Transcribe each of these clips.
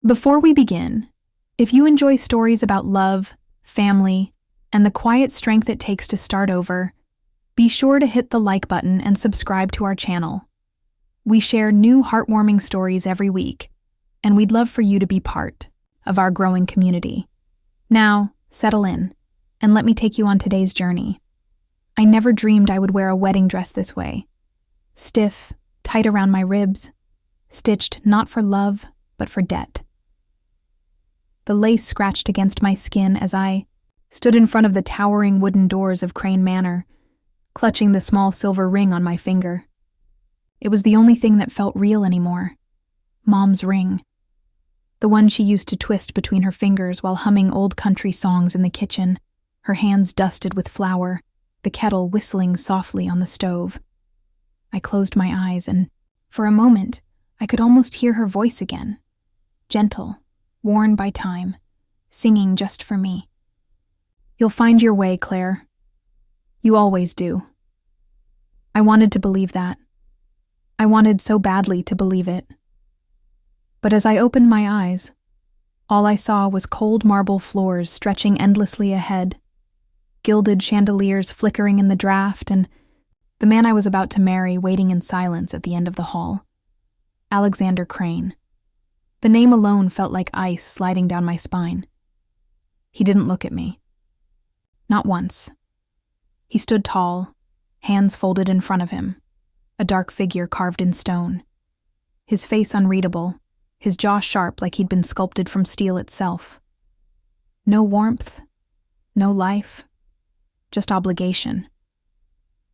Before we begin, if you enjoy stories about love, family, and the quiet strength it takes to start over, be sure to hit the like button and subscribe to our channel. We share new heartwarming stories every week, and we'd love for you to be part of our growing community. Now, settle in, and let me take you on today's journey. I never dreamed I would wear a wedding dress this way. Stiff, tight around my ribs, stitched not for love, but for debt. The lace scratched against my skin as I stood in front of the towering wooden doors of Crane Manor, clutching the small silver ring on my finger. It was the only thing that felt real anymore. Mom's ring. The one she used to twist between her fingers while humming old country songs in the kitchen, her hands dusted with flour, the kettle whistling softly on the stove. I closed my eyes and, for a moment, I could almost hear her voice again. Gentle, worn by time, singing just for me. "You'll find your way, Claire. You always do." I wanted to believe that. I wanted so badly to believe it. But as I opened my eyes, all I saw was cold marble floors stretching endlessly ahead, gilded chandeliers flickering in the draft, and the man I was about to marry waiting in silence at the end of the hall. Alexander Crane. The name alone felt like ice sliding down my spine. He didn't look at me. Not once. He stood tall, hands folded in front of him, a dark figure carved in stone. His face unreadable, his jaw sharp like he'd been sculpted from steel itself. No warmth, no life, just obligation.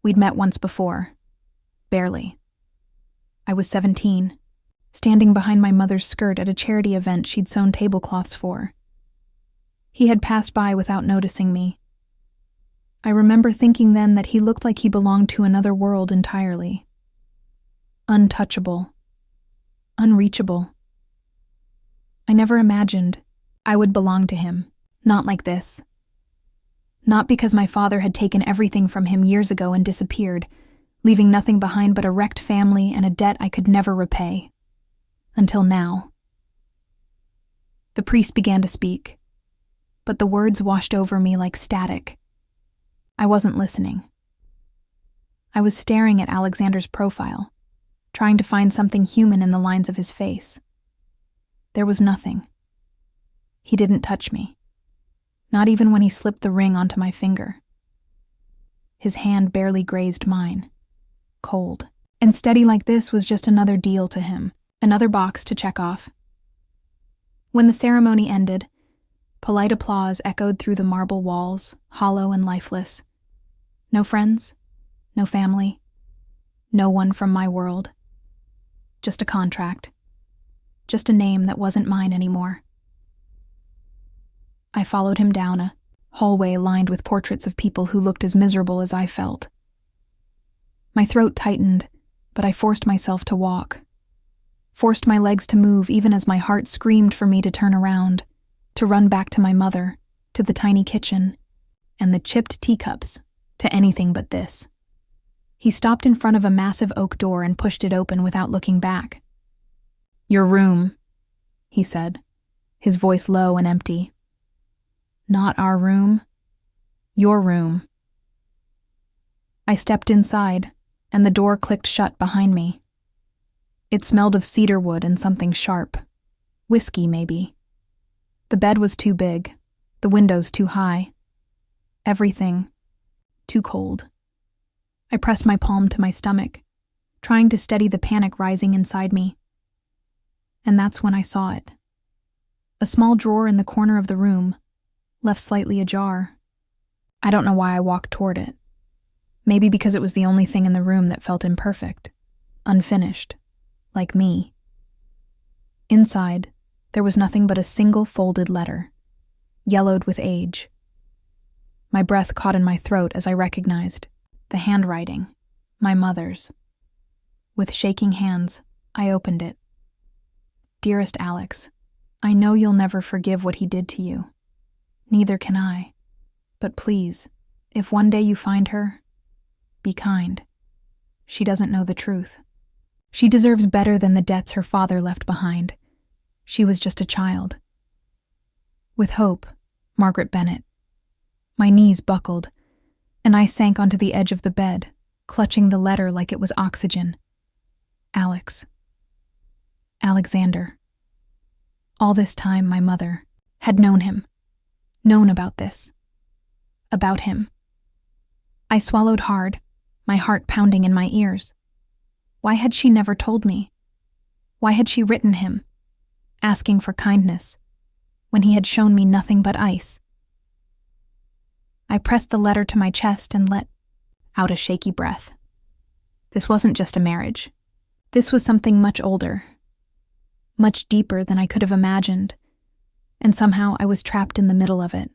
We'd met once before. Barely. I was 17. Standing behind my mother's skirt at a charity event she'd sewn tablecloths for. He had passed by without noticing me. I remember thinking then that he looked like he belonged to another world entirely. Untouchable. Unreachable. I never imagined I would belong to him, not like this. Not because my father had taken everything from him years ago and disappeared, leaving nothing behind but a wrecked family and a debt I could never repay. Until now. The priest began to speak, but the words washed over me like static. I wasn't listening. I was staring at Alexander's profile, trying to find something human in the lines of his face. There was nothing. He didn't touch me, not even when he slipped the ring onto my finger. His hand barely grazed mine, cold, and steady like this was just another deal to him. Another box to check off. When the ceremony ended, polite applause echoed through the marble walls, hollow and lifeless. No friends, no family, no one from my world. Just a contract. Just a name that wasn't mine anymore. I followed him down a hallway lined with portraits of people who looked as miserable as I felt. My throat tightened, but I forced myself to walk. Forced my legs to move even as my heart screamed for me to turn around, to run back to my mother, to the tiny kitchen, and the chipped teacups, to anything but this. He stopped in front of a massive oak door and pushed it open without looking back. "Your room," he said, his voice low and empty. "Not our room. Your room." I stepped inside, and the door clicked shut behind me. It smelled of cedar wood and something sharp. Whiskey, maybe. The bed was too big, the windows too high. Everything too cold. I pressed my palm to my stomach, trying to steady the panic rising inside me. And that's when I saw it. A small drawer in the corner of the room, left slightly ajar. I don't know why I walked toward it. Maybe because it was the only thing in the room that felt imperfect, unfinished. Like me. Inside, there was nothing but a single folded letter, yellowed with age. My breath caught in my throat as I recognized the handwriting, my mother's. With shaking hands, I opened it. "Dearest Alex, I know you'll never forgive what he did to you. Neither can I. But please, if one day you find her, be kind. She doesn't know the truth. She deserves better than the debts her father left behind. She was just a child. With hope, Margaret Bennett. My knees buckled, and I sank onto the edge of the bed, clutching the letter like it was oxygen. Alex. Alexander. All this time, my mother had known him, known about this. About him. I swallowed hard, my heart pounding in my ears. Why had she never told me? Why had she written him, asking for kindness, when he had shown me nothing but ice? I pressed the letter to my chest and let out a shaky breath. This wasn't just a marriage. This was something much older, much deeper than I could have imagined, and somehow I was trapped in the middle of it.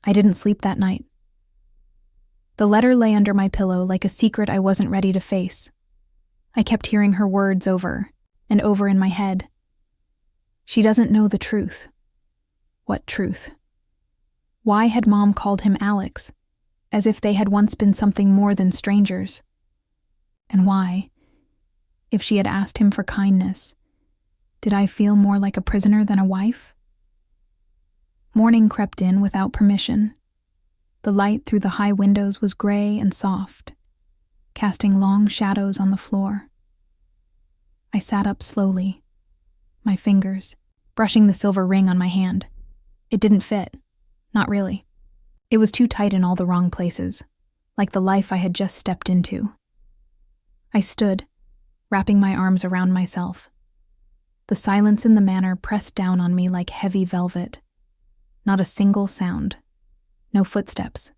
I didn't sleep that night. The letter lay under my pillow like a secret I wasn't ready to face. I kept hearing her words over and over in my head. She doesn't know the truth. What truth? Why had Mom called him Alex, as if they had once been something more than strangers? And why, if she had asked him for kindness, did I feel more like a prisoner than a wife? Morning crept in without permission. The light through the high windows was gray and soft, casting long shadows on the floor. I sat up slowly, my fingers brushing the silver ring on my hand. It didn't fit. Not really. It was too tight in all the wrong places, like the life I had just stepped into. I stood, wrapping my arms around myself. The silence in the manor pressed down on me like heavy velvet. Not a single sound. No footsteps.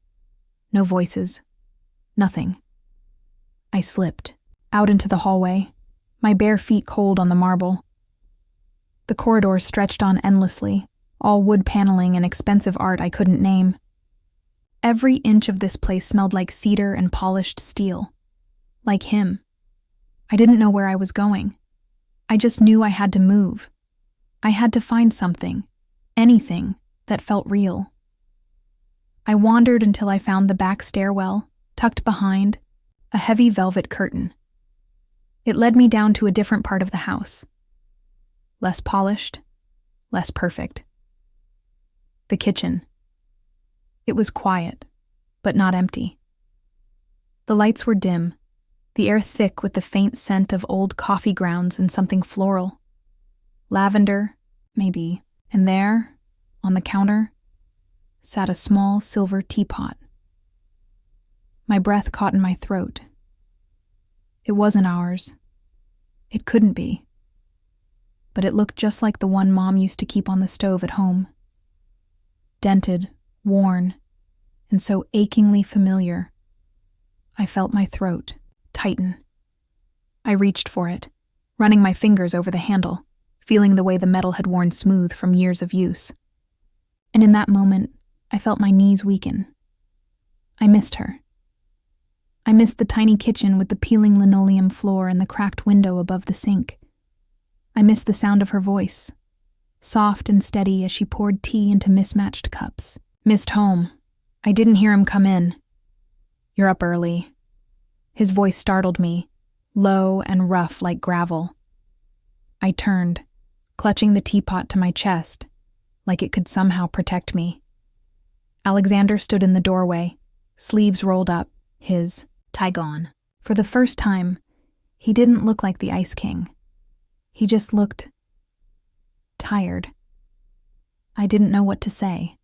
No voices. Nothing. I slipped, out into the hallway, my bare feet cold on the marble. The corridors stretched on endlessly, all wood paneling and expensive art I couldn't name. Every inch of this place smelled like cedar and polished steel. Like him. I didn't know where I was going. I just knew I had to move. I had to find something, anything, that felt real. I wandered until I found the back stairwell, tucked behind a heavy velvet curtain. It led me down to a different part of the house. Less polished, less perfect. The kitchen. It was quiet, but not empty. The lights were dim, the air thick with the faint scent of old coffee grounds and something floral. Lavender, maybe, and there, on the counter, sat a small silver teapot. My breath caught in my throat. It wasn't ours. It couldn't be. But it looked just like the one Mom used to keep on the stove at home. Dented, worn, and so achingly familiar. I felt my throat tighten. I reached for it, running my fingers over the handle, feeling the way the metal had worn smooth from years of use. And in that moment, I felt my knees weaken. I missed her. I missed the tiny kitchen with the peeling linoleum floor and the cracked window above the sink. I missed the sound of her voice, soft and steady as she poured tea into mismatched cups. Missed home. I didn't hear him come in. "You're up early." His voice startled me, low and rough like gravel. I turned, clutching the teapot to my chest, like it could somehow protect me. Alexander stood in the doorway, sleeves rolled up, his tie gone. For the first time, he didn't look like the Ice King. He just looked tired. I didn't know what to say.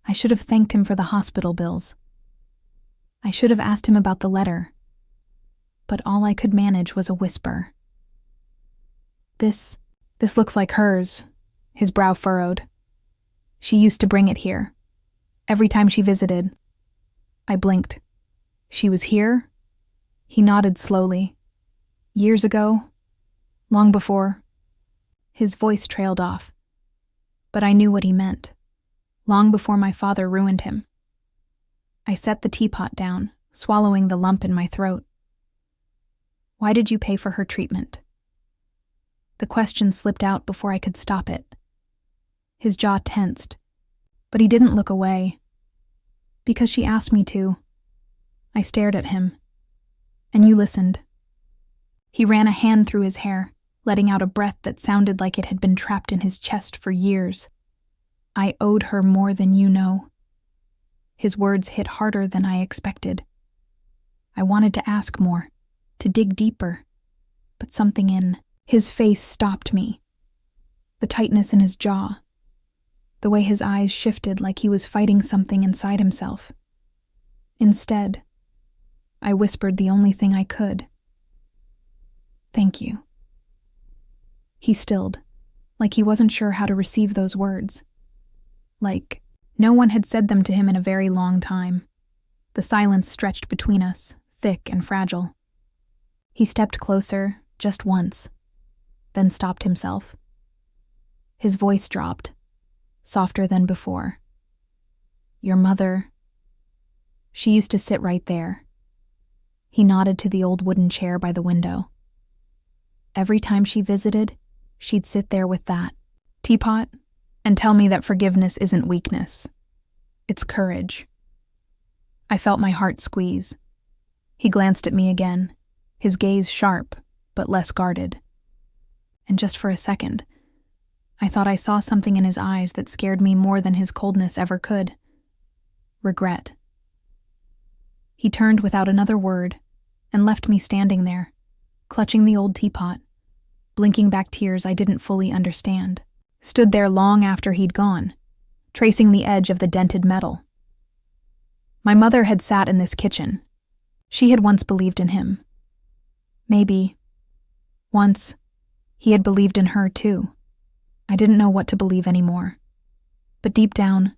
I should have thanked him for the hospital bills. I should have asked him about the letter. But all I could manage was a whisper. This looks like hers," his brow furrowed. "She used to bring it here. Every time she visited." I blinked. "She was here?" He nodded slowly. "Years ago? Long before?" His voice trailed off. But I knew what he meant. Long before my father ruined him. I set the teapot down, swallowing the lump in my throat. "Why did you pay for her treatment?" The question slipped out before I could stop it. His jaw tensed, but he didn't look away. "Because she asked me to." I stared at him. "And you listened." He ran a hand through his hair, letting out a breath that sounded like it had been trapped in his chest for years. "I owed her more than you know." His words hit harder than I expected. I wanted to ask more, to dig deeper, but something in his face stopped me. The tightness in his jaw, the way his eyes shifted like he was fighting something inside himself. Instead, I whispered the only thing I could. "Thank you." He stilled, like he wasn't sure how to receive those words. Like no one had said them to him in a very long time. The silence stretched between us, thick and fragile. He stepped closer, just once, then stopped himself. His voice dropped, softer than before. "Your mother, she used to sit right there." He nodded to the old wooden chair by the window. "Every time she visited, she'd sit there with that teapot and tell me that forgiveness isn't weakness. It's courage." I felt my heart squeeze. He glanced at me again, his gaze sharp but less guarded. And just for a second, I thought I saw something in his eyes that scared me more than his coldness ever could. Regret. He turned without another word and left me standing there, clutching the old teapot, blinking back tears I didn't fully understand. Stood there long after he'd gone, tracing the edge of the dented metal. My mother had sat in this kitchen. She had once believed in him. Maybe, once, he had believed in her too. I didn't know what to believe anymore. But deep down,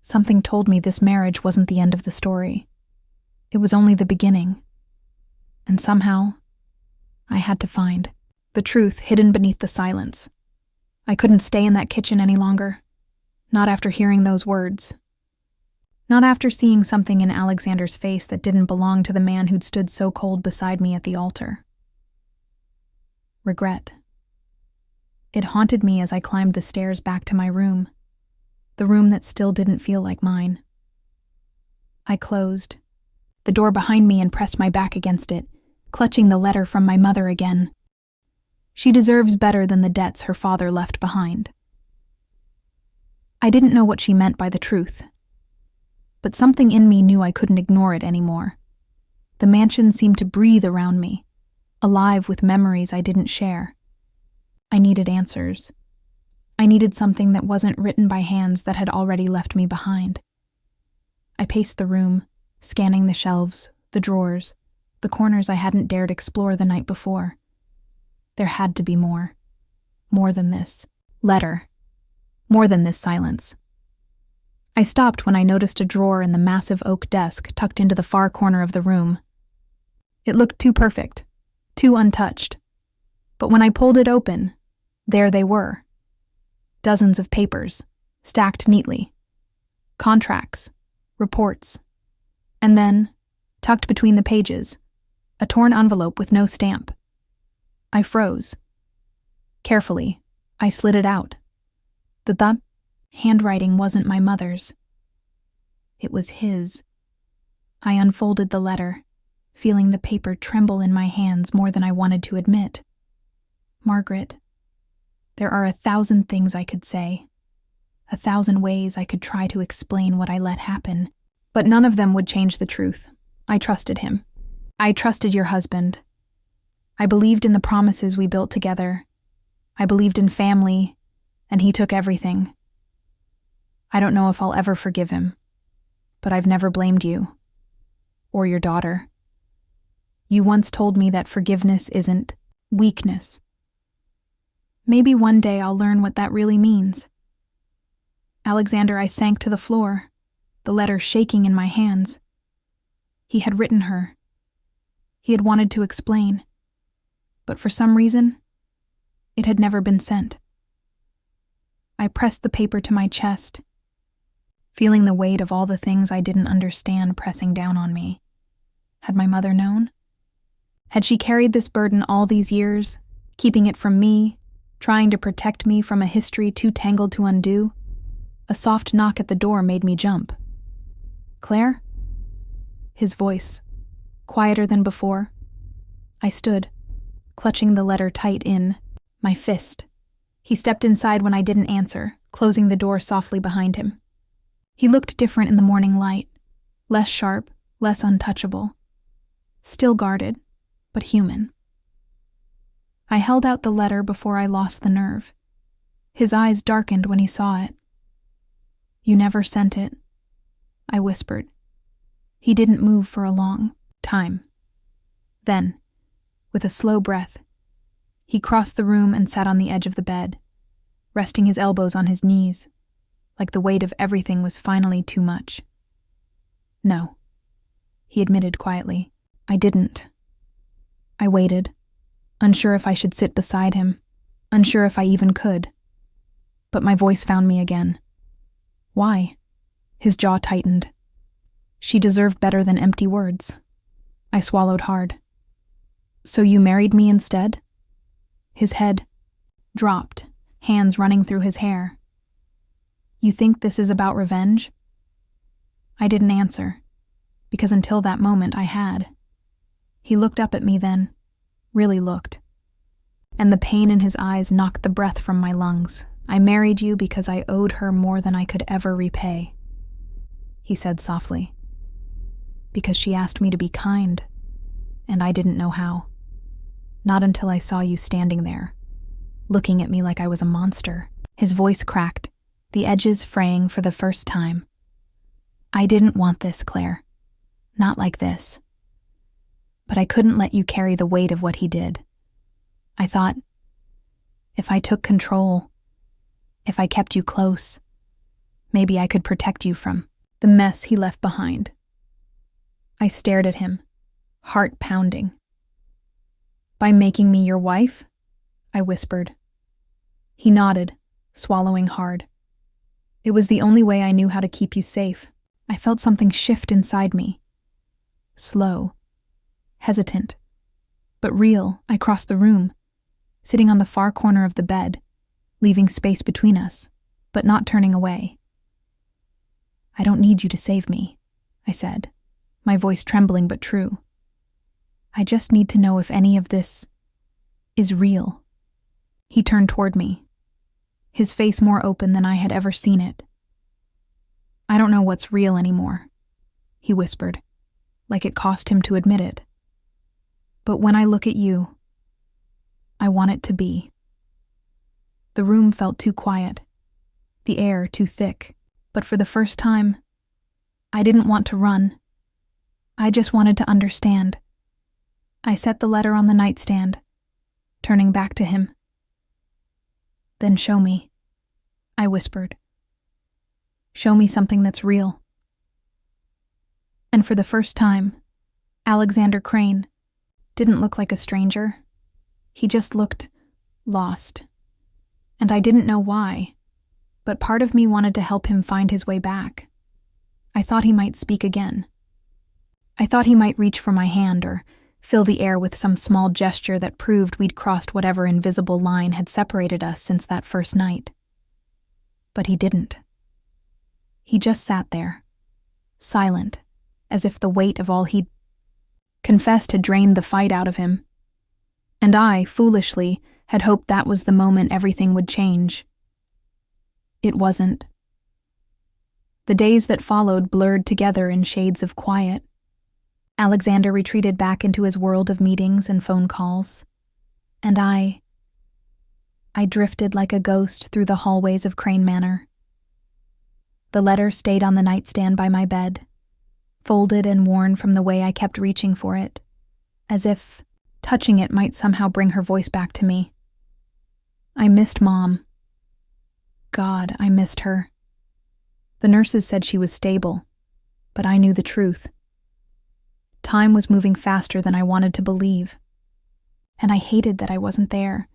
something told me this marriage wasn't the end of the story. It was only the beginning. And somehow, I had to find the truth hidden beneath the silence. I couldn't stay in that kitchen any longer. Not after hearing those words. Not after seeing something in Alexander's face that didn't belong to the man who'd stood so cold beside me at the altar. Regret. It haunted me as I climbed the stairs back to my room, the room that still didn't feel like mine. I closed the door behind me and pressed my back against it, clutching the letter from my mother again. She deserves better than the debts her father left behind. I didn't know what she meant by the truth, but something in me knew I couldn't ignore it anymore. The mansion seemed to breathe around me, alive with memories I didn't share. I needed answers. I needed something that wasn't written by hands that had already left me behind. I paced the room, scanning the shelves, the drawers, the corners I hadn't dared explore the night before. There had to be more. More than this letter. More than this silence. I stopped when I noticed a drawer in the massive oak desk tucked into the far corner of the room. It looked too perfect, too untouched. But when I pulled it open, there they were. Dozens of papers, stacked neatly. Contracts, reports. And then, tucked between the pages, a torn envelope with no stamp. I froze. Carefully, I slid it out. The handwriting wasn't my mother's. It was his. I unfolded the letter, feeling the paper tremble in my hands more than I wanted to admit. Margaret, there are 1,000 things I could say, 1,000 ways I could try to explain what I let happen, but none of them would change the truth. I trusted him. I trusted your husband. I believed in the promises we built together. I believed in family, and he took everything. I don't know if I'll ever forgive him, but I've never blamed you, or your daughter. You once told me that forgiveness isn't weakness. Maybe one day I'll learn what that really means. Alexander, I sank to the floor, the letter shaking in my hands. He had written her. He had wanted to explain. But for some reason, it had never been sent. I pressed the paper to my chest, feeling the weight of all the things I didn't understand pressing down on me. Had my mother known? Had she carried this burden all these years, keeping it from me, trying to protect me from a history too tangled to undo? A soft knock at the door made me jump. Claire? His voice, quieter than before. I stood, clutching the letter tight in my fist. He stepped inside when I didn't answer, closing the door softly behind him. He looked different in the morning light, less sharp, less untouchable. Still guarded, but human. I held out the letter before I lost the nerve. His eyes darkened when he saw it. "You never sent it," I whispered. He didn't move for a long time. Then, with a slow breath, he crossed the room and sat on the edge of the bed, resting his elbows on his knees, like the weight of everything was finally too much. "No," he admitted quietly. "I didn't." I waited, unsure if I should sit beside him, unsure if I even could. But my voice found me again. "Why?" His jaw tightened. She deserved better than empty words. I swallowed hard. "So you married me instead?" His head dropped, hands running through his hair. "You think this is about revenge?" I didn't answer, because until that moment I had. He looked up at me then, really looked. And the pain in his eyes knocked the breath from my lungs. "I married you because I owed her more than I could ever repay," he said softly. "Because she asked me to be kind, and I didn't know how. Not until I saw you standing there, looking at me like I was a monster." His voice cracked, the edges fraying for the first time. "I didn't want this, Claire. Not like this. But I couldn't let you carry the weight of what he did. I thought, if I took control, if I kept you close, maybe I could protect you from the mess he left behind." I stared at him, heart pounding. "By making me your wife?" I whispered. He nodded, swallowing hard. "It was the only way I knew how to keep you safe." I felt something shift inside me. Slow, hesitant, but real. I crossed the room, sitting on the far corner of the bed, leaving space between us, but not turning away. "I don't need you to save me," I said, my voice trembling but true. "I just need to know if any of this is real." He turned toward me, his face more open than I had ever seen it. "I don't know what's real anymore," he whispered, like it cost him to admit it. "But when I look at you, I want it to be." The room felt too quiet, the air too thick, but for the first time, I didn't want to run. I just wanted to understand. I set the letter on the nightstand, turning back to him. "Then show me," I whispered. "Show me something that's real." And for the first time, Alexander Crane didn't look like a stranger. He just looked lost. And I didn't know why, but part of me wanted to help him find his way back. I thought he might speak again. I thought he might reach for my hand or fill the air with some small gesture that proved we'd crossed whatever invisible line had separated us since that first night. But he didn't. He just sat there, silent, as if the weight of all he'd confessed had drained the fight out of him. And I, foolishly, had hoped that was the moment everything would change. It wasn't. The days that followed blurred together in shades of quiet. Alexander retreated back into his world of meetings and phone calls. And I drifted like a ghost through the hallways of Crane Manor. The letter stayed on the nightstand by my bed, folded and worn from the way I kept reaching for it, as if touching it might somehow bring her voice back to me. I missed Mom. God, I missed her. The nurses said she was stable, but I knew the truth. Time was moving faster than I wanted to believe, and I hated that I wasn't there,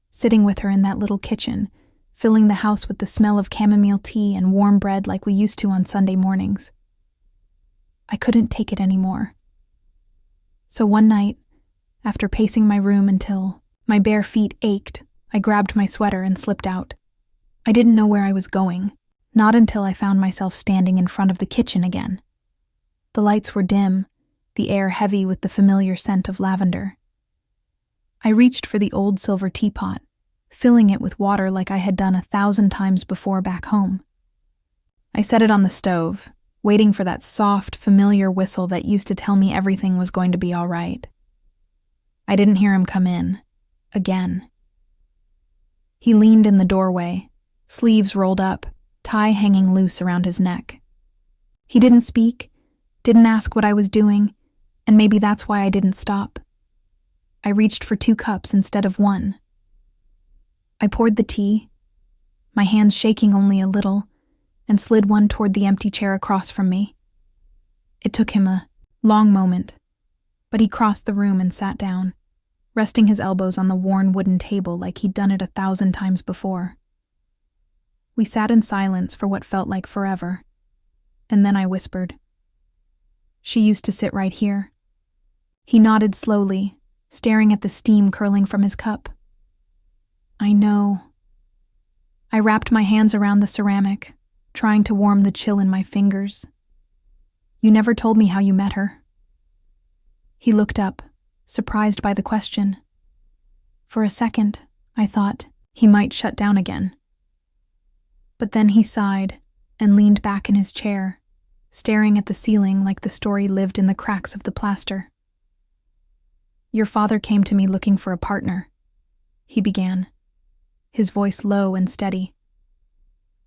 sitting with her in that little kitchen, filling the house with the smell of chamomile tea and warm bread like we used to on Sunday mornings. I couldn't take it anymore. So one night, after pacing my room until my bare feet ached, I grabbed my sweater and slipped out. I didn't know where I was going, not until I found myself standing in front of the kitchen again. The lights were dim, the air heavy with the familiar scent of lavender. I reached for the old silver teapot, filling it with water like I had done 1,000 times before back home. I set it on the stove, waiting for that soft, familiar whistle that used to tell me everything was going to be all right. I didn't hear him come in. Again. He leaned in the doorway, sleeves rolled up, tie hanging loose around his neck. He didn't speak, didn't ask what I was doing, and maybe that's why I didn't stop. I reached for 2 cups instead of 1. I poured the tea, my hands shaking only a little, and slid one toward the empty chair across from me. It took him a long moment, but he crossed the room and sat down, resting his elbows on the worn wooden table like he'd done it 1,000 times before. We sat in silence for what felt like forever, and then I whispered, "She used to sit right here." He nodded slowly, staring at the steam curling from his cup. "I know." I wrapped my hands around the ceramic, trying to warm the chill in my fingers. "You never told me how you met her." He looked up, surprised by the question. For a second, I thought he might shut down again. But then he sighed and leaned back in his chair, staring at the ceiling like the story lived in the cracks of the plaster. "Your father came to me looking for a partner," he began, his voice low and steady.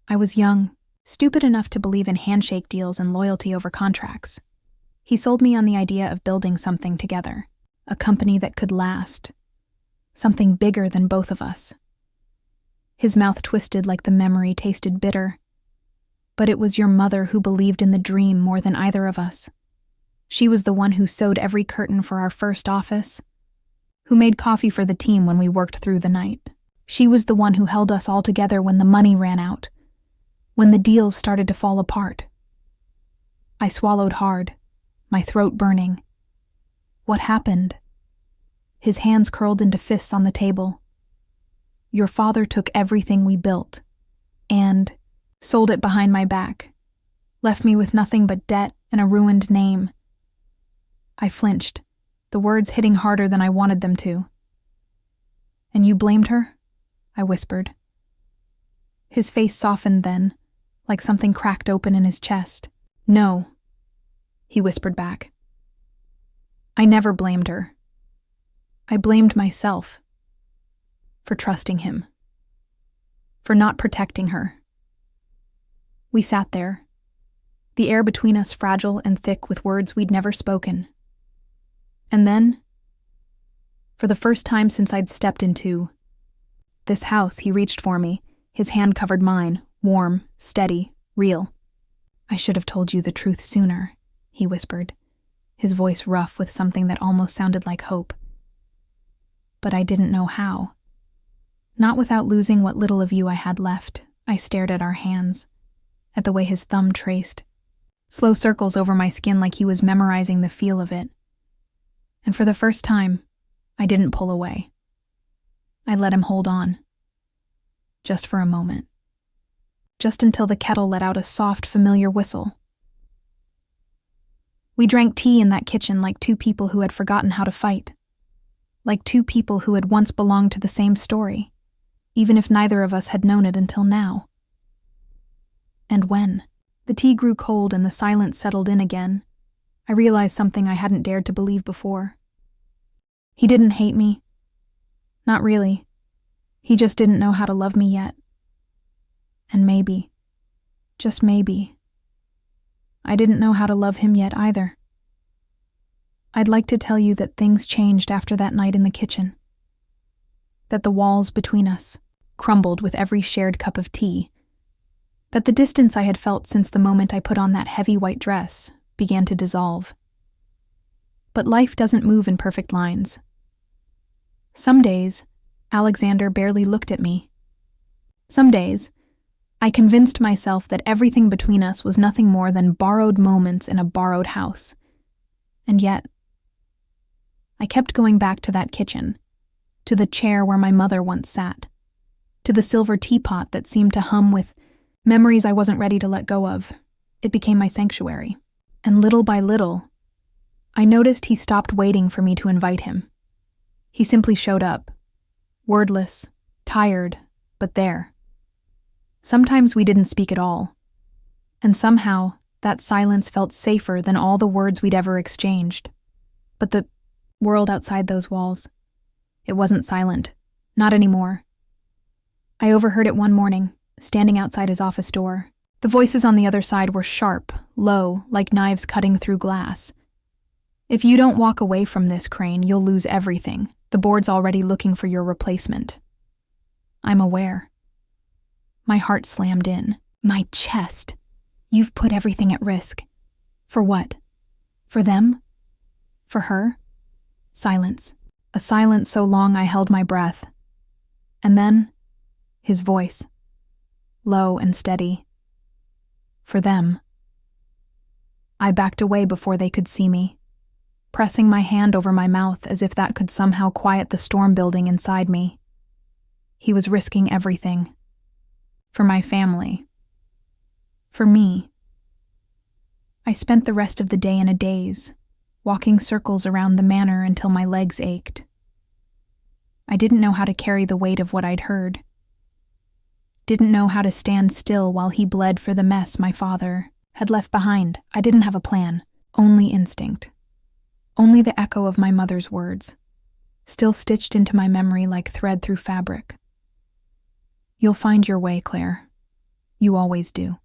"I was young, stupid enough to believe in handshake deals and loyalty over contracts. He sold me on the idea of building something together, a company that could last, something bigger than both of us." His mouth twisted like the memory tasted bitter. "But it was your mother who believed in the dream more than either of us. She was the one who sewed every curtain for our first office, who made coffee for the team when we worked through the night. She was the one who held us all together when the money ran out, when the deals started to fall apart." I swallowed hard, my throat burning. "What happened?" His hands curled into fists on the table. "Your father took everything we built and sold it behind my back, left me with nothing but debt and a ruined name." I flinched, the words hitting harder than I wanted them to. "And you blamed her?" I whispered. His face softened then, like something cracked open in his chest. "No," he whispered back. "I never blamed her. I blamed myself for trusting him, for not protecting her." We sat there, the air between us fragile and thick with words we'd never spoken. And then, for the first time since I'd stepped into this house, he reached for me, his hand covered mine, warm, steady, real. "I should have told you the truth sooner," he whispered, his voice rough with something that almost sounded like hope. "But I didn't know how. Not without losing what little of you I had left." I stared at our hands, at the way his thumb traced slow circles over my skin like he was memorizing the feel of it. And for the first time, I didn't pull away. I let him hold on. Just for a moment. Just until the kettle let out a soft, familiar whistle. We drank tea in that kitchen like 2 people who had forgotten how to fight. Like 2 people who had once belonged to the same story, even if neither of us had known it until now. And when the tea grew cold and the silence settled in again, I realized something I hadn't dared to believe before. He didn't hate me. Not really. He just didn't know how to love me yet. And maybe, just maybe, I didn't know how to love him yet either. I'd like to tell you that things changed after that night in the kitchen. That the walls between us crumbled with every shared cup of tea. That the distance I had felt since the moment I put on that heavy white dress began to dissolve. But life doesn't move in perfect lines. Some days, Alexander barely looked at me. Some days, I convinced myself that everything between us was nothing more than borrowed moments in a borrowed house. And yet, I kept going back to that kitchen, to the chair where my mother once sat, to the silver teapot that seemed to hum with memories I wasn't ready to let go of. It became my sanctuary. And little by little, I noticed he stopped waiting for me to invite him. He simply showed up, wordless, tired, but there. Sometimes we didn't speak at all, and somehow that silence felt safer than all the words we'd ever exchanged. But the world outside those walls, it wasn't silent, not anymore. I overheard it one morning, standing outside his office door. The voices on the other side were sharp, low, like knives cutting through glass. "If you don't walk away from this, Crane, you'll lose everything. The board's already looking for your replacement." I'm aware. My heart slammed in. My chest. You've put everything at risk. For what? For them? For her? Silence. A silence so long I held my breath. And then, his voice. Low and steady. For them. I backed away before they could see me, pressing my hand over my mouth as if that could somehow quiet the storm building inside me. He was risking everything. For my family. For me. I spent the rest of the day in a daze, walking circles around the manor until my legs ached. I didn't know how to carry the weight of what I'd heard. Didn't know how to stand still while he bled for the mess my father had left behind. I didn't have a plan, only instinct. Only the echo of my mother's words, still stitched into my memory like thread through fabric. "You'll find your way, Claire. You always do."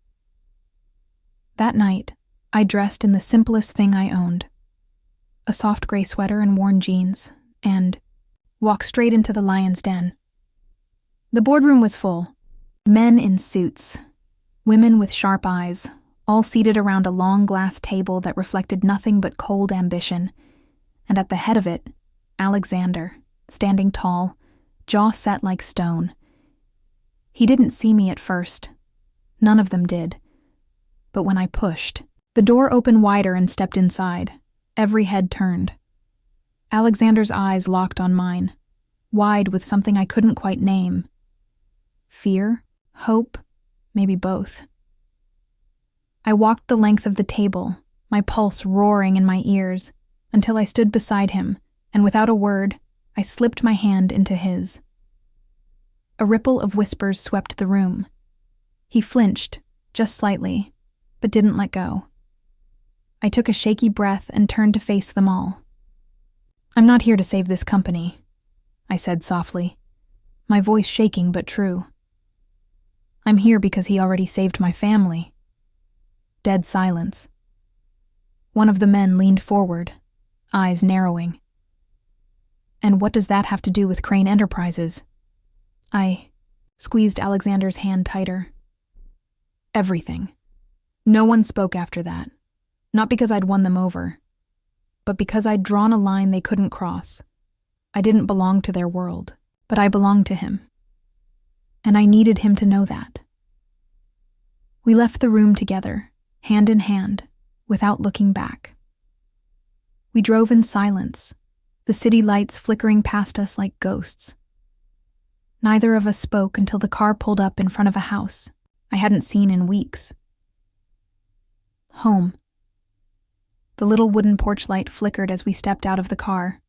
That night, I dressed in the simplest thing I owned, a soft gray sweater and worn jeans, and walked straight into the lion's den. The boardroom was full. Men in suits, women with sharp eyes, all seated around a long glass table that reflected nothing but cold ambition, and at the head of it, Alexander, standing tall, jaw set like stone. He didn't see me at first. None of them did. But when I pushed, the door opened wider and stepped inside. Every head turned. Alexander's eyes locked on mine, wide with something I couldn't quite name. Fear? Hope? Maybe both. I walked the length of the table, my pulse roaring in my ears, until I stood beside him, and without a word, I slipped my hand into his. A ripple of whispers swept the room. He flinched, just slightly, but didn't let go. I took a shaky breath and turned to face them all. "I'm not here to save this company," I said softly, my voice shaking but true. "I'm here because he already saved my family." Dead silence. One of the men leaned forward, eyes narrowing. "And what does that have to do with Crane Enterprises?" I squeezed Alexander's hand tighter. Everything. No one spoke after that. Not because I'd won them over, but because I'd drawn a line they couldn't cross. I didn't belong to their world, but I belonged to him. And I needed him to know that. We left the room together, hand in hand, without looking back. We drove in silence, the city lights flickering past us like ghosts. Neither of us spoke until the car pulled up in front of a house I hadn't seen in weeks. Home. The little wooden porch light flickered as we stepped out of the car.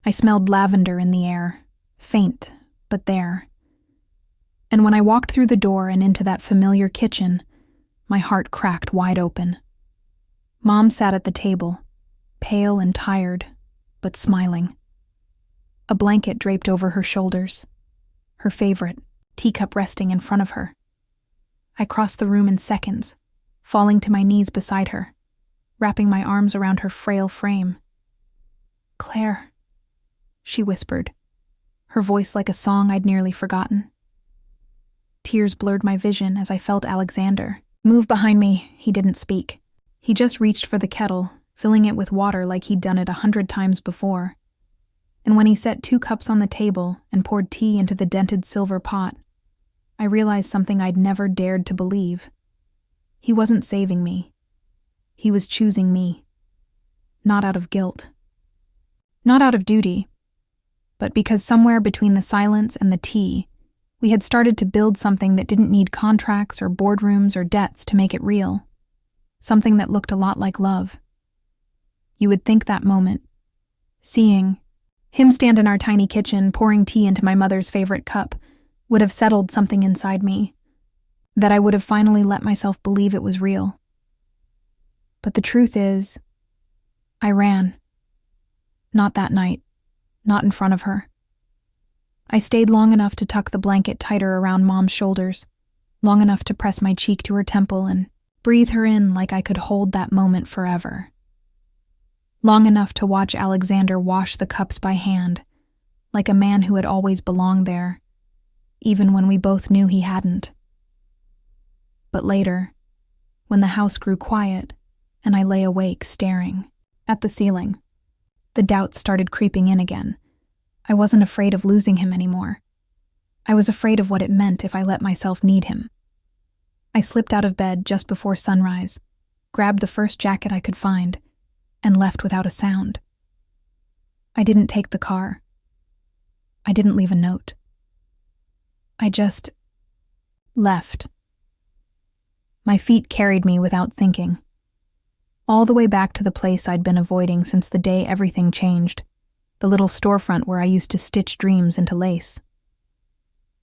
I smelled lavender in the air, faint, but there. And when I walked through the door and into that familiar kitchen, my heart cracked wide open. Mom sat at the table, pale and tired, but smiling. A blanket draped over her shoulders, her favorite, teacup resting in front of her. I crossed the room in seconds, falling to my knees beside her, wrapping my arms around her frail frame. "Claire," she whispered, her voice like a song I'd nearly forgotten. Tears blurred my vision as I felt Alexander. "Move behind me," he didn't speak. He just reached for the kettle, filling it with water like he'd done it 100 times before. And when he set 2 cups on the table and poured tea into the dented silver pot, I realized something I'd never dared to believe. He wasn't saving me. He was choosing me. Not out of guilt. Not out of duty. But because somewhere between the silence and the tea, we had started to build something that didn't need contracts or boardrooms or debts to make it real. Something that looked a lot like love. You would think that moment, seeing Him stand in our tiny kitchen, pouring tea into my mother's favorite cup, would have settled something inside me, that I would have finally let myself believe it was real. But the truth is, I ran. Not that night, not in front of her. I stayed long enough to tuck the blanket tighter around Mom's shoulders, long enough to press my cheek to her temple and breathe her in like I could hold that moment forever. Long enough to watch Alexander wash the cups by hand, like a man who had always belonged there, even when we both knew he hadn't. But later, when the house grew quiet and I lay awake staring at the ceiling, the doubts started creeping in again. I wasn't afraid of losing him anymore. I was afraid of what it meant if I let myself need him. I slipped out of bed just before sunrise, grabbed the first jacket I could find, and left without a sound. I didn't take the car. I didn't leave a note. I just left. My feet carried me without thinking, all the way back to the place I'd been avoiding since the day everything changed, the little storefront where I used to stitch dreams into lace.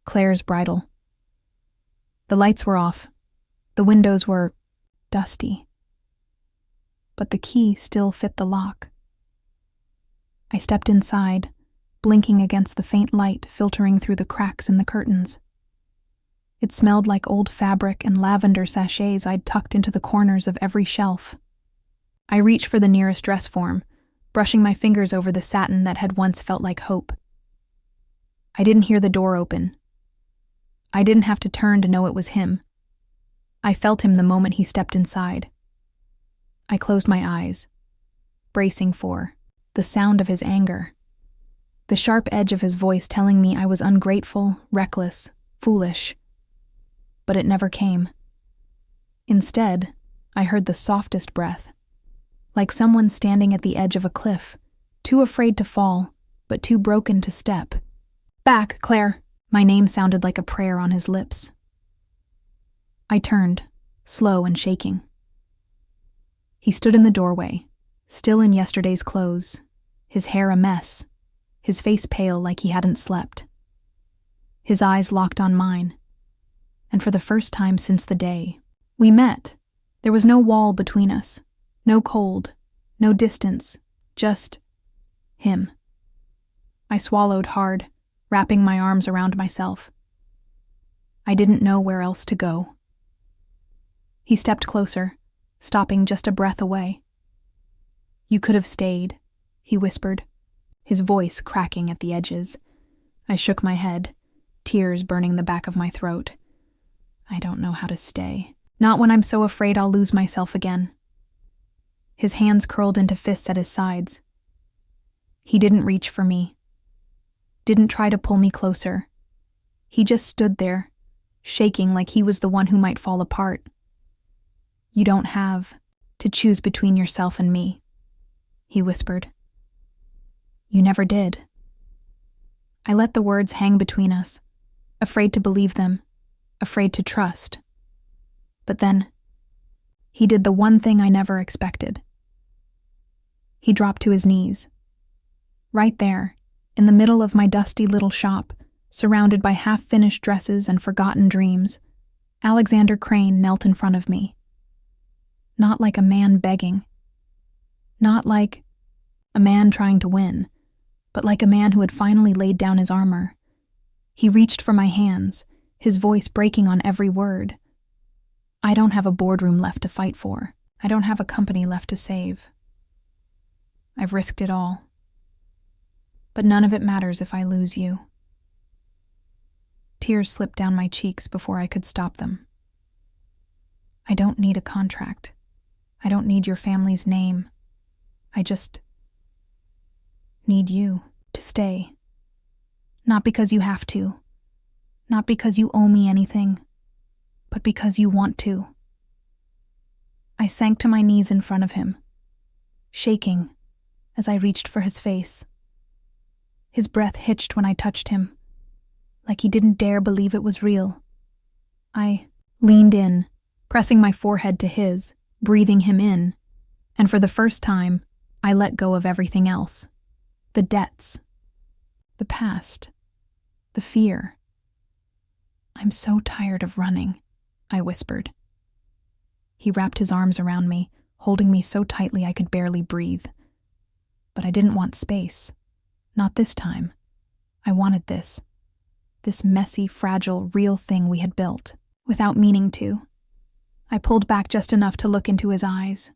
Claire's bridal. The lights were off. The windows were dusty. But the key still fit the lock. I stepped inside, blinking against the faint light filtering through the cracks in the curtains. It smelled like old fabric and lavender sachets I'd tucked into the corners of every shelf. I reached for the nearest dress form, brushing my fingers over the satin that had once felt like hope. I didn't hear the door open. I didn't have to turn to know it was him. I felt him the moment he stepped inside. I closed my eyes, bracing for the sound of his anger, the sharp edge of his voice telling me I was ungrateful, reckless, foolish. But it never came. Instead, I heard the softest breath, like someone standing at the edge of a cliff, too afraid to fall, but too broken to step. "Back, Claire." My name sounded like a prayer on his lips. I turned, slow and shaking. He stood in the doorway, still in yesterday's clothes, his hair a mess, his face pale like he hadn't slept. His eyes locked on mine, and for the first time since the day we met, there was no wall between us. No cold, no distance, just him. I swallowed hard, wrapping my arms around myself. I didn't know where else to go. He stepped closer, stopping just a breath away. "You could have stayed," he whispered, his voice cracking at the edges. I shook my head, tears burning the back of my throat. I don't know how to stay. Not when I'm so afraid I'll lose myself again. His hands curled into fists at his sides. He didn't reach for me. Didn't try to pull me closer. He just stood there, shaking like he was the one who might fall apart. "You don't have to choose between yourself and me," he whispered. "You never did." I let the words hang between us, afraid to believe them, afraid to trust. But then, he did the one thing I never expected. He dropped to his knees. Right there, in the middle of my dusty little shop, surrounded by half-finished dresses and forgotten dreams, Alexander Crane knelt in front of me. Not like a man begging. Not like a man trying to win, but like a man who had finally laid down his armor. He reached for my hands, his voice breaking on every word. "I don't have a boardroom left to fight for. I don't have a company left to save. I've risked it all. But none of it matters if I lose you." Tears slipped down my cheeks before I could stop them. "I don't need a contract. I don't need your family's name. I just need you to stay. Not because you have to. Not because you owe me anything. But because you want to." I sank to my knees in front of him, shaking as I reached for his face. His breath hitched when I touched him, like he didn't dare believe it was real. I leaned in, pressing my forehead to his, breathing him in, and for the first time, I let go of everything else. The debts, The past. The fear. "I'm so tired of running," I whispered. He wrapped his arms around me, holding me so tightly I could barely breathe. But I didn't want space. Not this time. I wanted this messy, fragile, real thing we had built, without meaning to. I pulled back just enough to look into his eyes.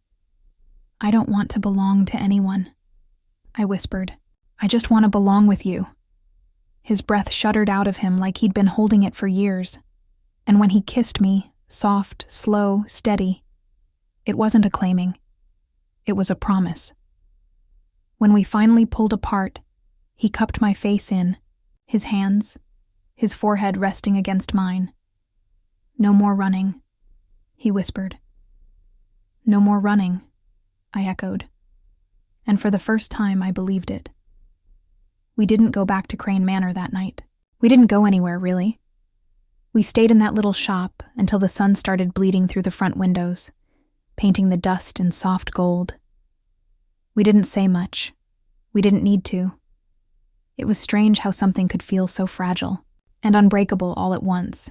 "I don't want to belong to anyone," I whispered. "I just want to belong with you." His breath shuddered out of him like he'd been holding it for years. And when he kissed me, soft, slow, steady, it wasn't a claiming. It was a promise. When we finally pulled apart, he cupped my face in, his hands, his forehead resting against mine. "No more running," he whispered. "No more running," I echoed. And for the first time, I believed it. We didn't go back to Crane Manor that night. We didn't go anywhere, really. We stayed in that little shop until the sun started bleeding through the front windows, painting the dust in soft gold. We didn't say much. We didn't need to. It was strange how something could feel so fragile and unbreakable all at once.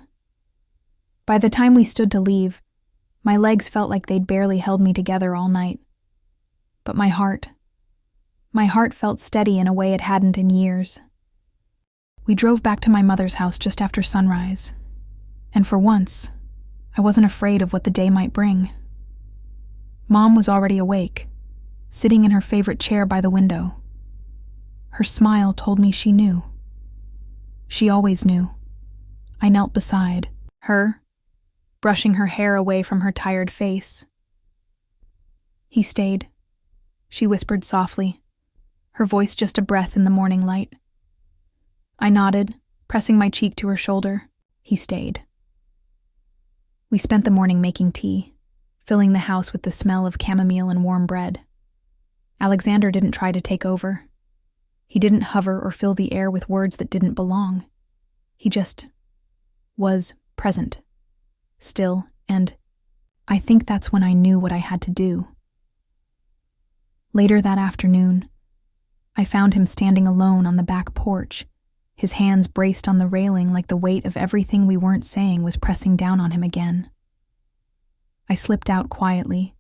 By the time we stood to leave, my legs felt like they'd barely held me together all night. But my heart felt steady in a way it hadn't in years. We drove back to my mother's house just after sunrise, and for once, I wasn't afraid of what the day might bring. Mom was already awake, sitting in her favorite chair by the window. Her smile told me she knew. She always knew. I knelt beside her, brushing her hair away from her tired face. "He stayed," she whispered softly, her voice just a breath in the morning light. I nodded, pressing my cheek to her shoulder. He stayed. We spent the morning making tea, filling the house with the smell of chamomile and warm bread. Alexander didn't try to take over. He didn't hover or fill the air with words that didn't belong. He just was present, still, and I think that's when I knew what I had to do. Later that afternoon, I found him standing alone on the back porch, his hands braced on the railing like the weight of everything we weren't saying was pressing down on him again. I slipped out quietly,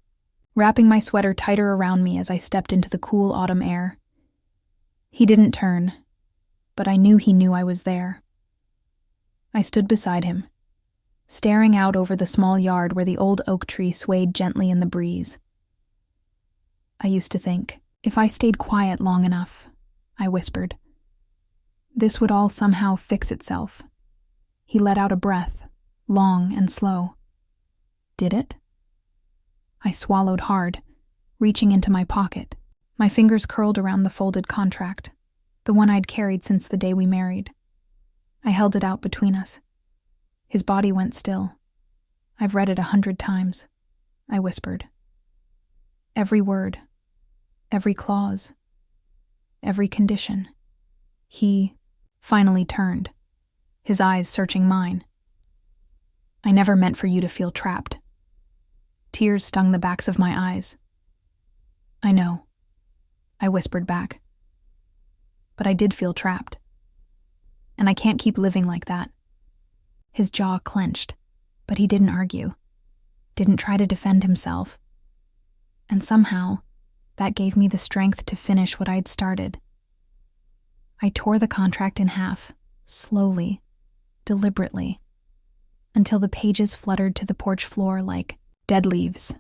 wrapping my sweater tighter around me as I stepped into the cool autumn air. He didn't turn, but I knew he knew I was there. I stood beside him, staring out over the small yard where the old oak tree swayed gently in the breeze. I used to think, if I stayed quiet long enough, I whispered, this would all somehow fix itself. He let out a breath, long and slow. Did it? I swallowed hard, reaching into my pocket. My fingers curled around the folded contract, the one I'd carried since the day we married. I held it out between us. His body went still. "I've read it 100 times, I whispered. Every word, every clause, every condition. He finally turned, his eyes searching mine. "I never meant for you to feel trapped." Tears stung the backs of my eyes. "I know," I whispered back. "But I did feel trapped. And I can't keep living like that." His jaw clenched, but he didn't argue, didn't try to defend himself. And somehow, that gave me the strength to finish what I'd started. I tore the contract in half, slowly, deliberately, until the pages fluttered to the porch floor like dead leaves.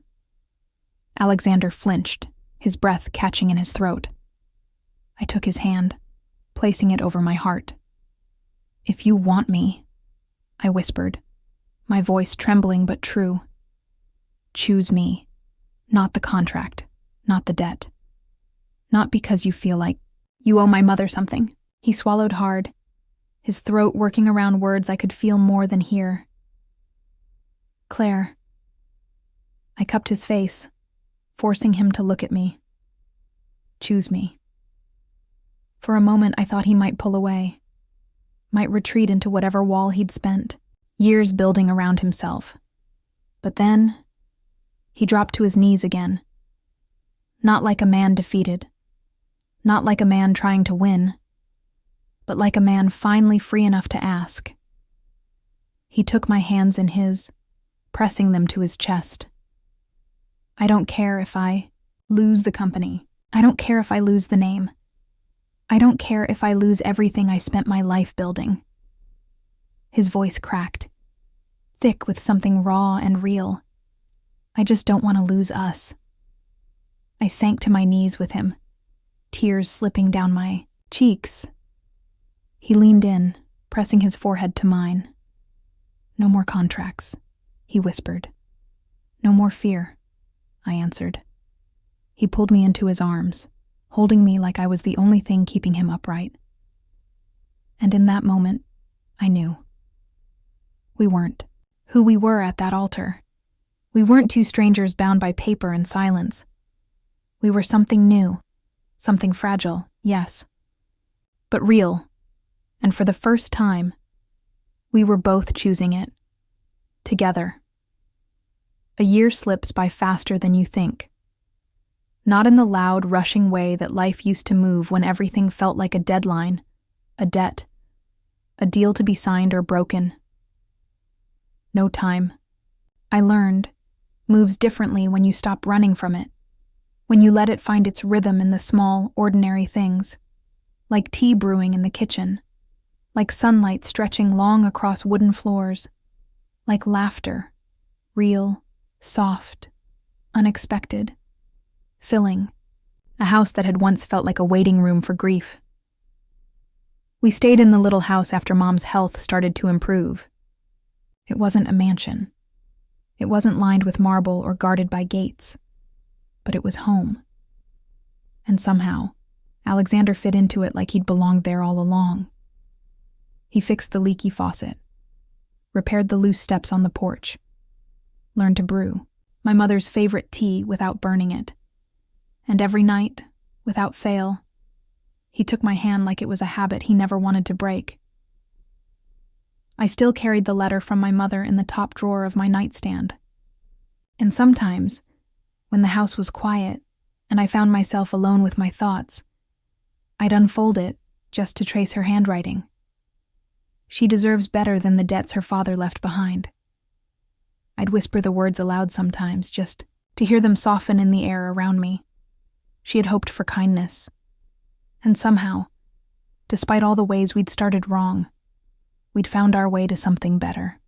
Alexander flinched, his breath catching in his throat. I took his hand, placing it over my heart. "If you want me," I whispered, my voice trembling but true, "choose me, not the contract, not the debt. Not because you feel like you owe my mother something." He swallowed hard, his throat working around words I could feel more than hear. "Claire." I cupped his face, forcing him to look at me. "Choose me." For a moment I thought he might pull away, might retreat into whatever wall he'd spent years building around himself. But then, he dropped to his knees again. Not like a man defeated, not like a man trying to win, but like a man finally free enough to ask. He took my hands in his, pressing them to his chest. I don't care if I lose the company. I don't care if I lose the name. I don't care if I lose everything I spent my life building. His voice cracked, thick with something raw and real. I just don't want to lose us. I sank to my knees with him, tears slipping down my cheeks. He leaned in, pressing his forehead to mine. No more contracts, he whispered. No more fear, I answered. He pulled me into his arms, holding me like I was the only thing keeping him upright. And in that moment, I knew. We weren't who we were at that altar. We weren't two strangers bound by paper and silence. We were something new, something fragile, yes, but real. And for the first time, we were both choosing it, together. A year slips by faster than you think. Not in the loud, rushing way that life used to move when everything felt like a deadline, a debt, a deal to be signed or broken. No time. I learned, moves differently when you stop running from it, when you let it find its rhythm in the small, ordinary things, like tea brewing in the kitchen, like sunlight stretching long across wooden floors, like laughter, real, soft, unexpected, filling, a house that had once felt like a waiting room for grief. We stayed in the little house after Mom's health started to improve. It wasn't a mansion. It wasn't lined with marble or guarded by gates, but it was home. And somehow, Alexander fit into it like he'd belonged there all along. He fixed the leaky faucet, repaired the loose steps on the porch, learned to brew my mother's favorite tea without burning it. And every night, without fail, he took my hand like it was a habit he never wanted to break. I still carried the letter from my mother in the top drawer of my nightstand. And sometimes, when the house was quiet and I found myself alone with my thoughts, I'd unfold it just to trace her handwriting. She deserves better than the debts her father left behind. I'd whisper the words aloud sometimes, just to hear them soften in the air around me. She had hoped for kindness. And somehow, despite all the ways we'd started wrong, we'd found our way to something better.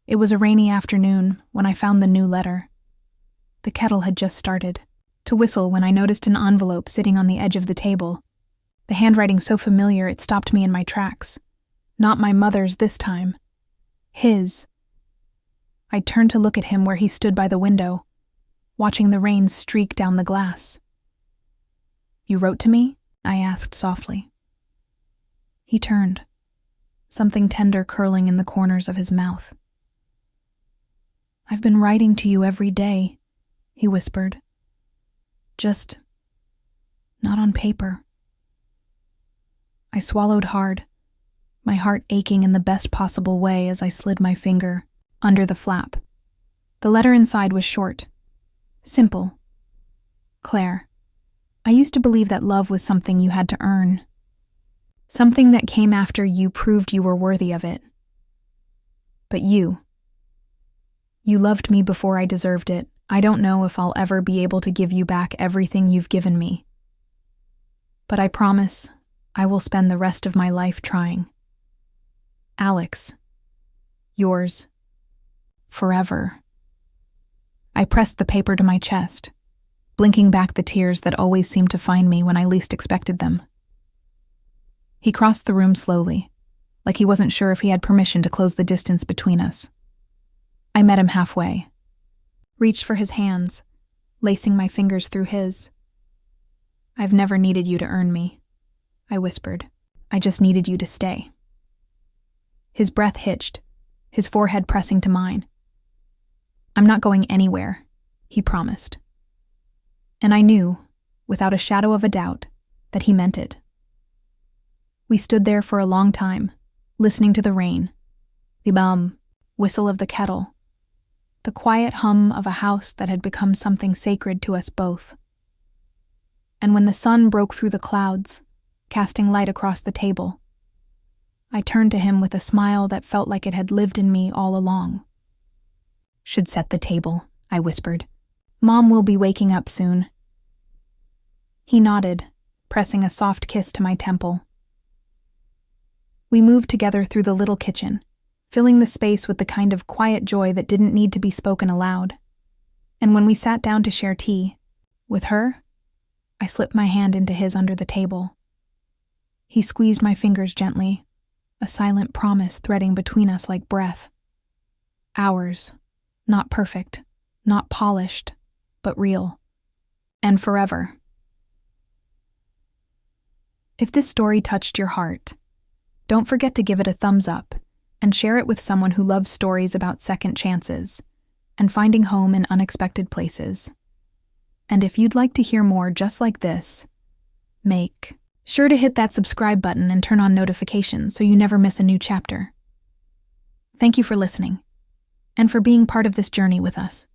It was a rainy afternoon when I found the new letter. The kettle had just started to whistle when I noticed an envelope sitting on the edge of the table. The handwriting so familiar it stopped me in my tracks. Not my mother's this time. His. I turned to look at him where he stood by the window, watching the rain streak down the glass. "You wrote to me?" I asked softly. He turned, something tender curling in the corners of his mouth. "I've been writing to you every day," he whispered. "Just not on paper." I swallowed hard, my heart aching in the best possible way as I slid my finger under the flap. The letter inside was short, simple. "Claire, I used to believe that love was something you had to earn. Something that came after you proved you were worthy of it. But you loved me before I deserved it. I don't know if I'll ever be able to give you back everything you've given me. But I promise I will spend the rest of my life trying. Alex, yours, forever." I pressed the paper to my chest, blinking back the tears that always seemed to find me when I least expected them. He crossed the room slowly, like he wasn't sure if he had permission to close the distance between us. I met him halfway, reached for his hands, lacing my fingers through his. "I've never needed you to earn me," I whispered. "I just needed you to stay." His breath hitched, his forehead pressing to mine. "I'm not going anywhere," he promised. And I knew, without a shadow of a doubt, that he meant it. We stood there for a long time, listening to the rain, the whistle of the kettle, the quiet hum of a house that had become something sacred to us both. And when the sun broke through the clouds, casting light across the table. I turned to him with a smile that felt like it had lived in me all along. "Should set the table," I whispered. "Mom will be waking up soon." He nodded, pressing a soft kiss to my temple. We moved together through the little kitchen, filling the space with the kind of quiet joy that didn't need to be spoken aloud. And when we sat down to share tea, with her, I slipped my hand into his under the table. He squeezed my fingers gently, a silent promise threading between us like breath. Ours, not perfect, not polished, but real. And forever. If this story touched your heart, don't forget to give it a thumbs up and share it with someone who loves stories about second chances and finding home in unexpected places. And if you'd like to hear more just like this, make sure to hit that subscribe button and turn on notifications so you never miss a new chapter. Thank you for listening and for being part of this journey with us.